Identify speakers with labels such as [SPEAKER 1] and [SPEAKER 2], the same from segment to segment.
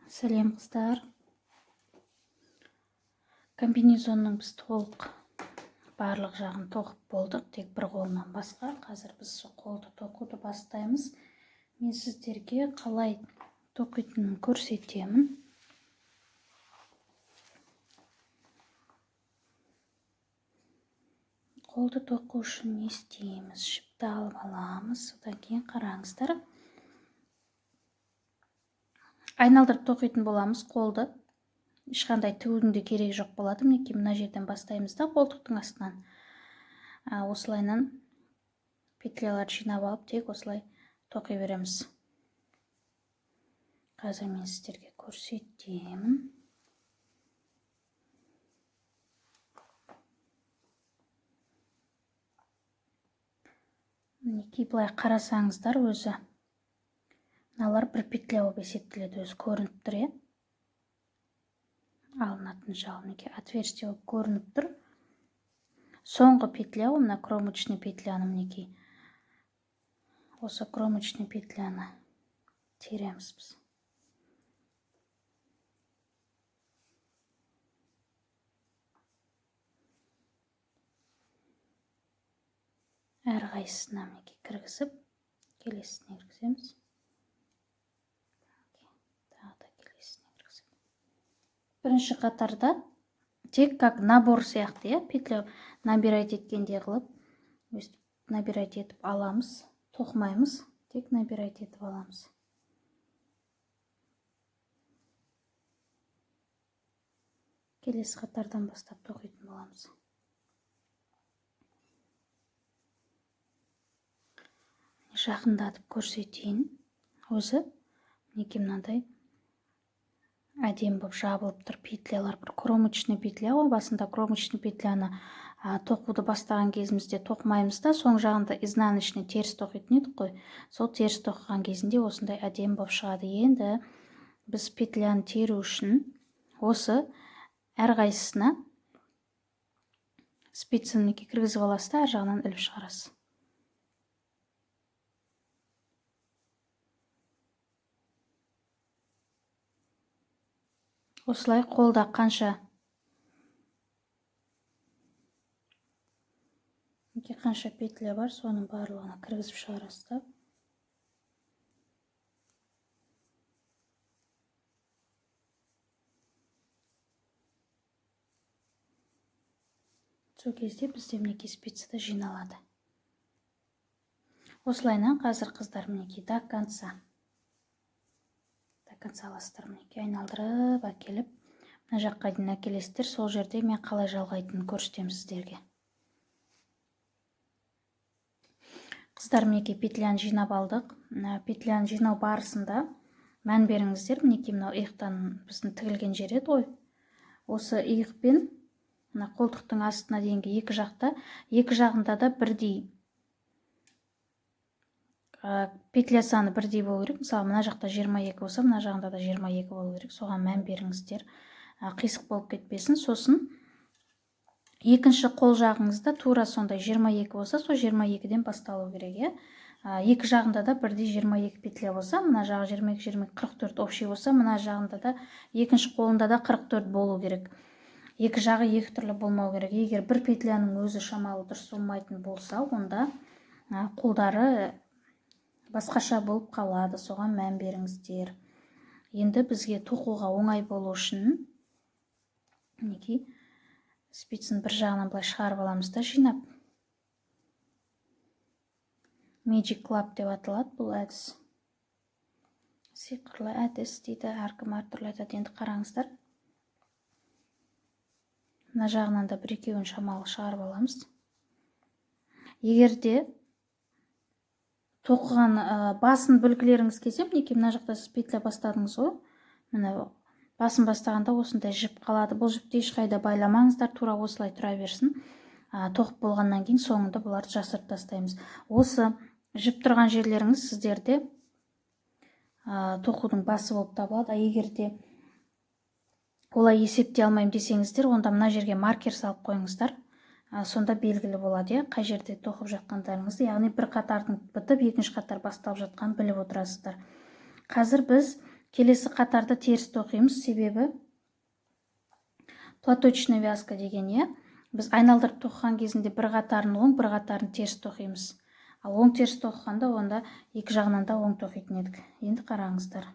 [SPEAKER 1] Сәлем қыздар. Комбинезонның біз толық барлық жағын тоқып болдық, тек бір қолынан басқа. Қазір біз қолды тоқуды бастаймыз. Мен сіздерге қалай тоқитынын көрсетемін. Қолды тоқу үшін не істейміз? Жіпті алып аламыз. Одан кейін қараңыздар. Айналдырып тоқитын боламыз қолды. Ешқандай тігудің де керегі жоқ болады. Мінекей мына жерден бастаймыз да қолтықтың астынан. Осылайынан петляларды жинап алып, тек осылай тоқи береміз. Қазір мен сіздерге көрсетемін. Мінекей былай қарасаңыздар, өзі мыналар бір петля болып есептеледі, өзі көрініп тұр, е? Алынатын жағы, мінекей отверстие болып көрініп тұр. Соңғы петля, мына кромочный петляны, мінекей. Осы кромочный петляны тереміз біз. Әрқайсысына мінекей кіргізіп, келесіне кіргіземіз. Бірінші қатарда тек как набор сияқты, петля набирать еткенде қылып, набирать етіп аламыз, тоқымаймыз, тек набирать етіп аламыз. Келесі қатардан бастап тоқитын боламыз. Жақындатып көрсетейін. Өзі мінекей мынандай әдемі болып жабылып тұр петлялар. Бір кромочный петля ғой, басында кромочный петляны тоқуды бастаған кезімізде тоқымаймыз да, соң жағында изнаночный теріс тоқитын едік қой. Сол теріс тоқыған кезінде осындай әдемі болып шығады. Енді біз петляны теру үшін осы әрқайсысына спицаны кіргізіп аласыз да, әр жағынан іліп шығарасыз. Осылай қолда қанша петля бар, соның барлығына кіргізіп шығарасыз. Сол кезде бізде мінекей спицада жиналады. Осылайынан қазір қыздар мінекей до конца аласыздар, мінекей айналдырып әкеліп, мына жаққа дейін әкелесіздер. Сол жерде мен қалай жалғайтынын көрсетемін сіздерге. Қыздар, мінекей петляны жинап алдық. Петляны жинау барысында мән беріңіздер. Мінекей мынау иықтан біздің тігілген жер еді ғой. Осы иықпен мына қолтықтың астына дейінгі екі жағында да бірдей петля саны бірдей болу керек. Мысалы, мына жақта 22 болса, мына жағында да 22 болу керек. Соған мән беріңіздер. Қисық болып кетпесін. Сосын екінші қол жағыңызда тура сондай 22 болса, сол 22-ден басталу керек. Екі жағында да бірдей 22 петля болса, мына жағы 22, 44 общий болса, мына жағында да екінші қолында да 44 болу керек. Екі жағы екі түрлі болмау керек. Егер бір петляның өзі шамалы дұрыс болмайтын болса, онда қолдары басқаша болып қалады. Соған мән беріңіздер. Енді бізге тоқуға оңай болу үшін мінекей спицаны бір жағынан былай шығарып аламыз да, жинап. Magic Club деп аталады бұл әдіс. Сиқырлы әдіс дейді, әркім әртүрлі айтады. Енді қараңыздар. Мына жағынан да бір екеуін шамалы шығарып аламыз. Егерде тоқыған басын бүлгілеріңіз келсе, мінекей мына жақта сіз петля бастадыңыз ғой. Міне басын бастағанда осындай жіп қалады. Бұл жіпті ешқайда байламаңыздар, тура осылай тұра берсін. Тоқып болғаннан кейін соңында бұларды жасырып тастаймыз. Осы жіп тұрған жерлеріңіз сіздерде тоқудың басы болып табылады. Егерде олай есептей алмайым десеңіздер, онда мына жерге маркер салып қойыңыздар. Сонда белгілі болады, қай жерде тоқып жатқандарыңызды, яғни бір қатардың бітіп, екінші қатар басталып жатқанын біліп отырасыздар. Қазір біз Келесі қатарды теріс тоқимыз, себебі платочная вязка деген, біз айналдырып тоқыған кезінде бір қатарын оң, бір қатарын теріс тоқимыз. Ал оң теріс тоқығанда онда екі жағынан да оң тоқитын едік. Енді қараңыздар.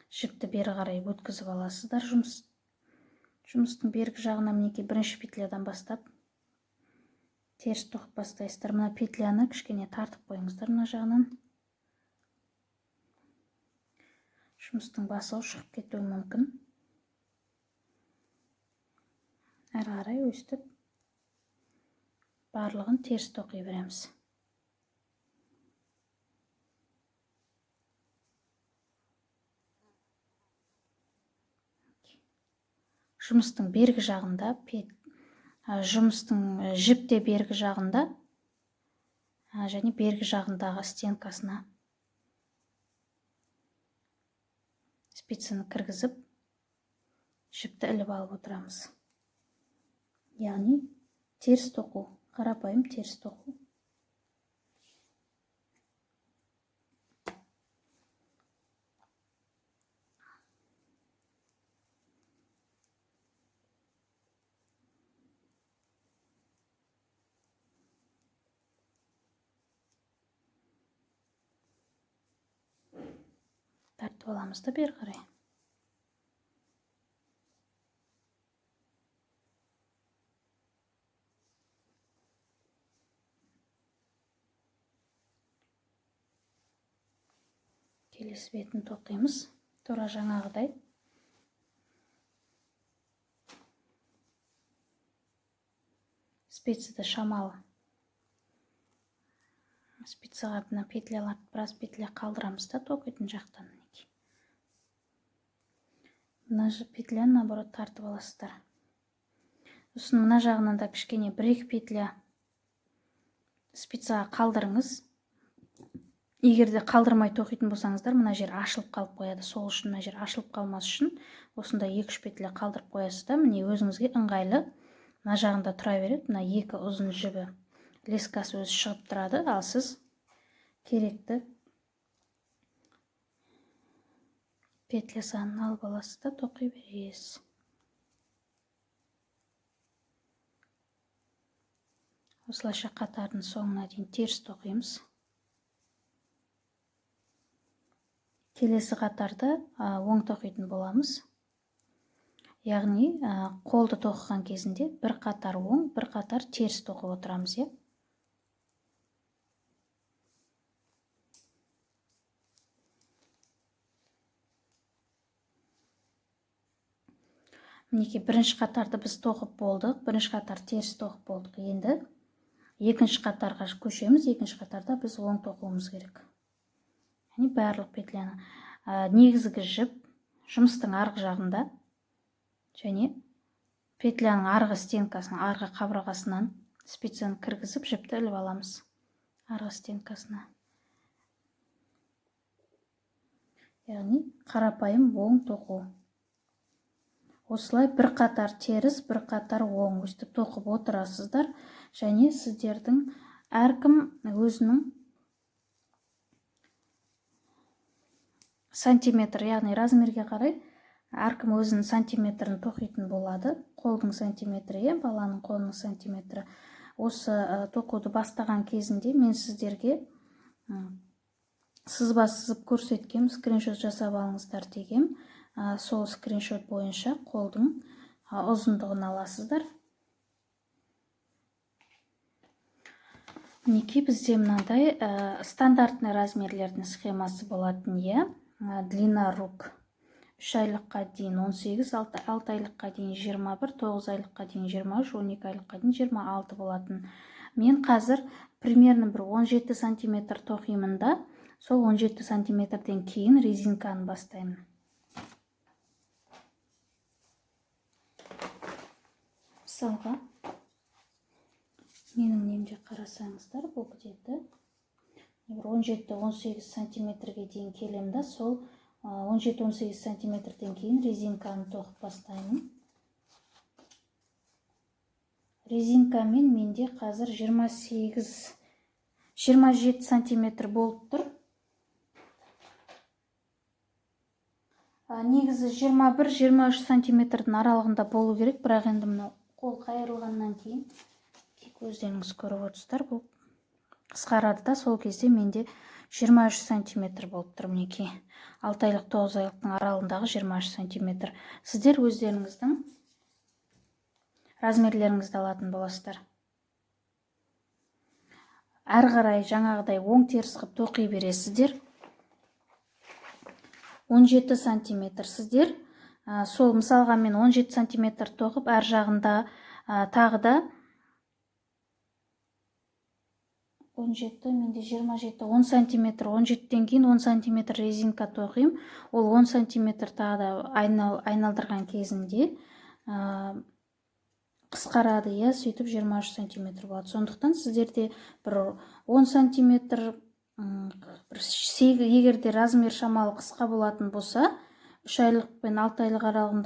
[SPEAKER 1] Жіпті бері қарай өткізіп аласыздар. Жұмыстың бергі жағына мінекей бірінші петлядан бастап теріс тоқып бастайсыздар. Мына петляны кішкене тартып қойыңыздар мына жағынан. Жұмыстың басы шығып кетуі мүмкін. Әрі қарай өстіп барлығын теріс тоқи береміз. Жұмыстың бергі жағында, жұмыстың жіпте бергі жағында және бергі жағындағы стенкасына спицаны кіргізіп, жіпті іліп алып отырамыз. Яғни теріс тоқу, қарапайым теріс тоқу. Тартып аламыз да бері қарай. Келесі бетін тоқимыз. Тура жаңағыдай. Спицада шамалы. Спицаға мына петляларды біраз петля қалдырамыз да тоқитын жақтан. Мына петляны наоборот тартып аласыздар. Сосын мына жағынан да кішкене бір-екі петля спицаға қалдырыңыз. Егерде қалдырмай тоқитын болсаңыздар, мына жер ашылып қалып қояды. Сол үшін мына жер ашылып қалмас үшін осында 2-3 петля қалдырып қоясыз да, міне өзіңізге ыңғайлы мына жағында тұра береді. Мына екі ұзын жібі лескасы өзі шығып тұрады, ал сіз керекті петля санын алып аласыз да тоқи бересіз. Осылайша қатардың соңына дейін теріс тоқимыз. Келесі қатарды оң тоқитын боламыз. Яғни қолды тоқыған кезінде бір қатар оң, бір қатар теріс тоқып отырамыз. Мінекей бірінші қатарды біз тоқып болдық. Бірінші қатар теріс тоқып болдық. Енді екінші қатарға көшеміз. Екінші қатарда біз оң тоқуымыз керек. Яғни барлық петляны. Негізгі жіп жұмыстың арғы жағында және петляның арғы стенкасының арғы қабырғасынан спицаны кіргізіп жіпті іліп аламыз. Арғы стенкасына. Яғни қарапайым оң тоқу. Осылай бір қатар теріс, бір қатар оң өстіп тоқып отырасыздар. Және сіздердің әркім өзінің сантиметр, яғни размерге қарай, әркім өзінің сантиметрін тоқитын болады. Қолдың сантиметрі, баланың қолының сантиметрі. Осы тоқуды бастаған кезінде мен сіздерге сызба сызып көрсеткем, скриншот жасап алыңыздар дегем. Сол скриншот бойынша қолдың ұзындығын аласыздар. Мінекей бізде мынандай стандартный размерлердің схемасы болатын. Длина рук 3 айлыққа дейін 18, 6 айлыққа дейін 21, 9 айлыққа дейін 23, 12 айлыққа дейін 26 болатын. Мен қазір примерно бір 17 сантиметр тоқимын да, сол 17 сантиметрден кейін резинканы бастаймын. Мысалға, менің немде қарасаңыздар, бұл где-то 17-18 сантиметрге дейін келем да, сол 17-18 сантиметрден кейін резинканы тоқып бастаймын. Резинкамен менде қазір 27 сантиметр болып тұр. Негізі 21-23 сантиметрдің аралығында болу керек, бірақ енді мынау қол қайырылғаннан кейін өздеріңіз көріп отырсыздар, бұл қысқарады да, сол кезде менде 23 сантиметр болып тұр. Мінекей 6 айлық 9 айлықтың аралығындағы 23 сантиметр. Сіздер өздеріңіздің размерлеріңізді алатын боласыздар. Әрі қарай жаңағыдай оң теріс қып тоқи бересіздер. 17 сантиметр сіздер сол мысалға мен 17 сантиметр тоқып, әр жағында тағы да 17, менде 27, 10 сантиметр, 17-тен кейін 10 сантиметр резинка тоқим. Ол 10 сантиметр тағы да айналдырған кезінде қысқарады, сөйтіп 23 сантиметр болады. Сондықтан сіздерде бір 10 сантиметр, егерде размер шамалы қысқа болатын болса, 3 айлық пен 6 айлық аралығында